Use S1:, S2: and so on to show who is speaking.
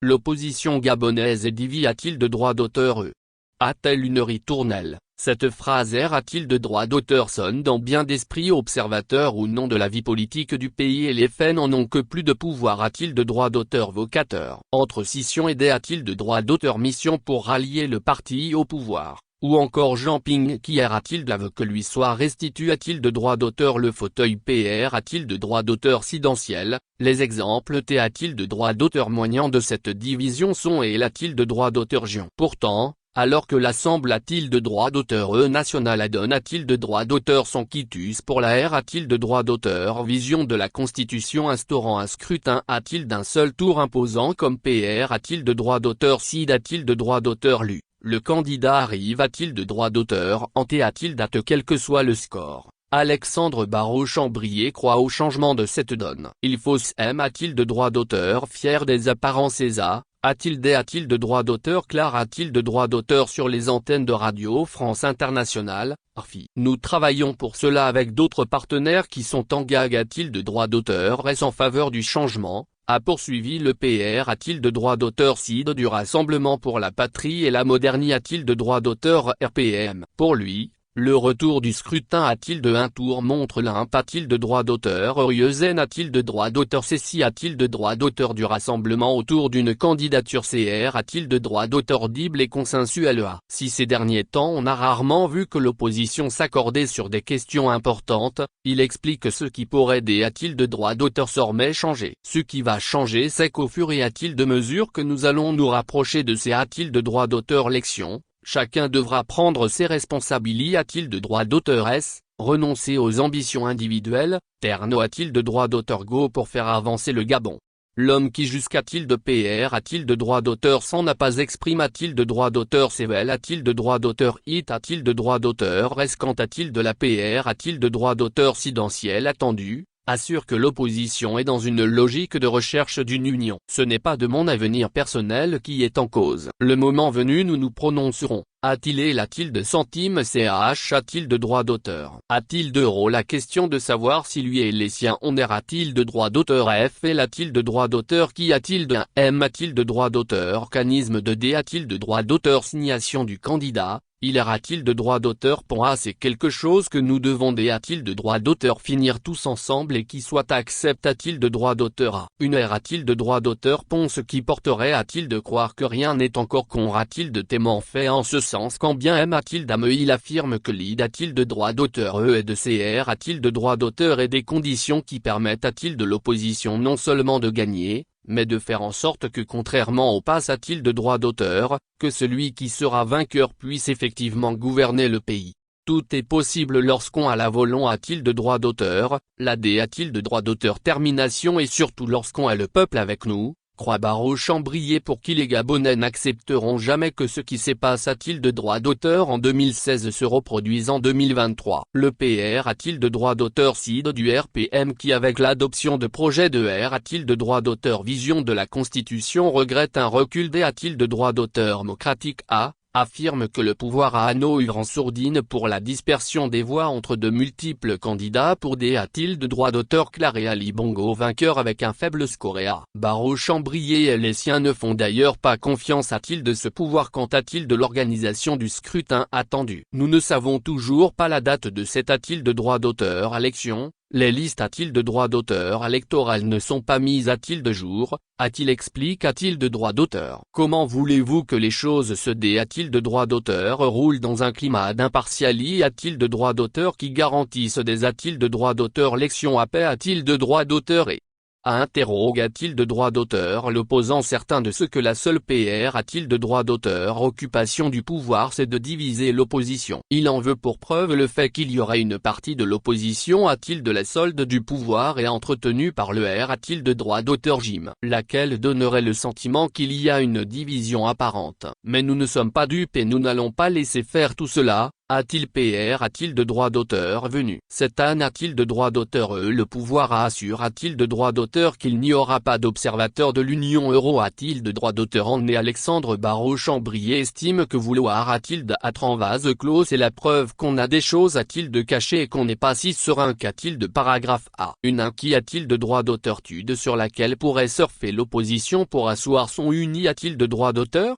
S1: L'opposition gabonaise est divisée. A-t-il de droit d'auteur A-t-elle une ritournelle? Cette phrase a-t-il de droit d'auteur sonne dans bien d'esprits observateurs ou non de la vie politique du pays et les faits n'en ont que plus de pouvoir. A-t-il de droit d'auteur vocateur? Entre scission et a-t-il de droit d'auteur mission pour rallier le parti au pouvoir? Ou encore Jean Ping qui a-t-il de l'aveu que lui soit restitué? A-t-il de droit d'auteur le fauteuil PR? A-t-il de droit d'auteur sidentiel? Les exemples a-t-il de droit d'auteur moignant de cette division sont et a-t-il de droit d'auteur géant? Pourtant, alors que l'Assemblée a-t-il de droit d'auteur national adonne a-t-il de droit d'auteur son quitus pour la a-t-il de droit d'auteur vision de la Constitution instaurant un scrutin a-t-il d'un seul tour imposant comme PR? A-t-il de droit d'auteur cid? A-t-il de droit d'auteur lu? Le candidat arrive? A-t-il de droit d'auteur hanté? A-t-il date quel que soit le score? Alexandre Barraud-Chambrier croit au changement de cette donne. Il faut s'aimer. A-t-il de droit d'auteur fier des apparences A-t-il de droit d'auteur clair? A-t-il de droit d'auteur sur les antennes de Radio France Internationale, RFI? Nous travaillons pour cela avec d'autres partenaires qui sont en gag. A-t-il de droit d'auteur est en faveur du changement, a poursuivi le PR? A-t-il de droit d'auteur CID du Rassemblement pour la Patrie et la Modernité? A-t-il de droit d'auteur RPM? Pour lui, le retour du scrutin a-t-il de un tour montre l'imp? A-t-il de droit d'auteur Rieuzen? A-t-il de droit d'auteur Cécy? A-t-il de droit d'auteur du Rassemblement autour d'une candidature CR? A-t-il de droit d'auteur audible et consensuel? Si ces derniers temps on a rarement vu que l'opposition s'accordait sur des questions importantes, il explique ce qui pourrait a-t-il de droit d'auteur sormait changer? Ce qui va changer c'est qu'au fur et a-t-il de mesure que nous allons nous rapprocher de ces a-t-il de droit d'auteur l'élection, chacun devra prendre ses responsabilités. A-t-il de droit d'auteur renoncer aux ambitions individuelles? Terno a-t-il de droit d'auteur go pour faire avancer le Gabon? L'homme qui jusqu'à-t-il de PR? A-t-il de droit d'auteur s'en n'a pas exprime? A-t-il de droit d'auteur Cével? A-t-il de droit d'auteur hit? A-t-il de droit d'auteur quant a-t-il de la PR? A-t-il de droit d'auteur sidentiel attendu? Assure que l'opposition est dans une logique de recherche d'une union. Ce n'est pas de mon avenir personnel qui est en cause. Le moment venu nous nous prononcerons. A-t-il et a-t-il de centimes CH? A-t-il de droit d'auteur? A-t-il d'euros? La question de savoir si lui et les siens on a-t-il de droit d'auteur F et a-t-il de droit d'auteur qui? A-t-il de M? A-t-il de droit d'auteur organisme de D? A-t-il de droit d'auteur signation du candidat? Il a-t-il de droit d'auteur A c'est quelque chose que nous devons a-t-il de droit d'auteur finir tous ensemble et qui soit accepte? A-t-il de droit d'auteur A? Une a-t-il de droit d'auteur ce qui porterait a-t-il de croire que rien n'est encore con? A-t-il de témoin fait en ce sens quand bien a-t-il d'âme? Il affirme que a-t-il de droit d'auteur et de CR? A-t-il de droit d'auteur et des conditions qui permettent a-t-il de l'opposition non seulement de gagner, mais de faire en sorte que contrairement au pass a-t-il de droit d'auteur, que celui qui sera vainqueur puisse effectivement gouverner le pays. Tout est possible lorsqu'on a la volonté. A-t-il de droit d'auteur, la D a-t-il de droit d'auteur termination et surtout lorsqu'on a le peuple avec nous, croit Barraud-Chambrier pour qui les Gabonais n'accepteront jamais que ce qui s'est passé. A-t-il de droit d'auteur en 2016 se reproduise en 2023? Le PR a-t-il de droit d'auteur CID du RPM qui avec l'adoption de projet de R a-t-il de droit d'auteur vision de la Constitution regrette un recul D? A-t-il de droit d'auteur démocratique A? Affirme que le pouvoir a œuvre en sourdine pour la dispersion des voix entre de multiples candidats pour D. A-t-il de droit d'auteur Claré Ali Bongo vainqueur avec un faible score A? Barraud-Chambrier et les siens ne font d'ailleurs pas confiance. A-t-il de ce pouvoir? Quant a-t-il de l'organisation du scrutin attendu? Nous ne savons toujours pas la date de cette a-t-il de droit d'auteur élection? Les listes a-t-il de droit d'auteur électoral ne sont pas mises. A-t-il de jour? A-t-il explique? A-t-il de droit d'auteur? Comment voulez-vous que les choses se dé? A-t-il de droit d'auteur roule dans un climat d'impartialité? A-t-il de droit d'auteur qui garantisse des? A-t-il de droit d'auteur l'élection à paix? A-t-il de droit d'auteur et interroge? A-t-il de droit d'auteur l'opposant certain de ce que la seule PR? A-t-il de droit d'auteur occupation du pouvoir c'est de diviser l'opposition? Il en veut pour preuve le fait qu'il y aura une partie de l'opposition. A-t-il de la solde du pouvoir et entretenu par le R? A-t-il de droit d'auteur Jim? Laquelle donnerait le sentiment qu'il y a une division apparente. Mais nous ne sommes pas dupes et nous n'allons pas laisser faire tout cela. A-t-il PR a-t-il de droit d'auteur venu? Cet âne a-t-il de droit d'auteur? Le pouvoir assure-t-il de droit d'auteur qu'il n'y aura pas d'observateur de l'Union euro? A-t-il de droit d'auteur en Alexandre Barraud-Chambrier estime que vouloir a-t-il d'être en vase clos c'est la preuve qu'on a des choses a-t-il de cachées et qu'on n'est pas si serein qu'a-t-il de paragraphe A. Une qui a-t-il de droit d'auteur tude sur laquelle pourrait surfer l'opposition pour asseoir son uni a-t-il de droit d'auteur?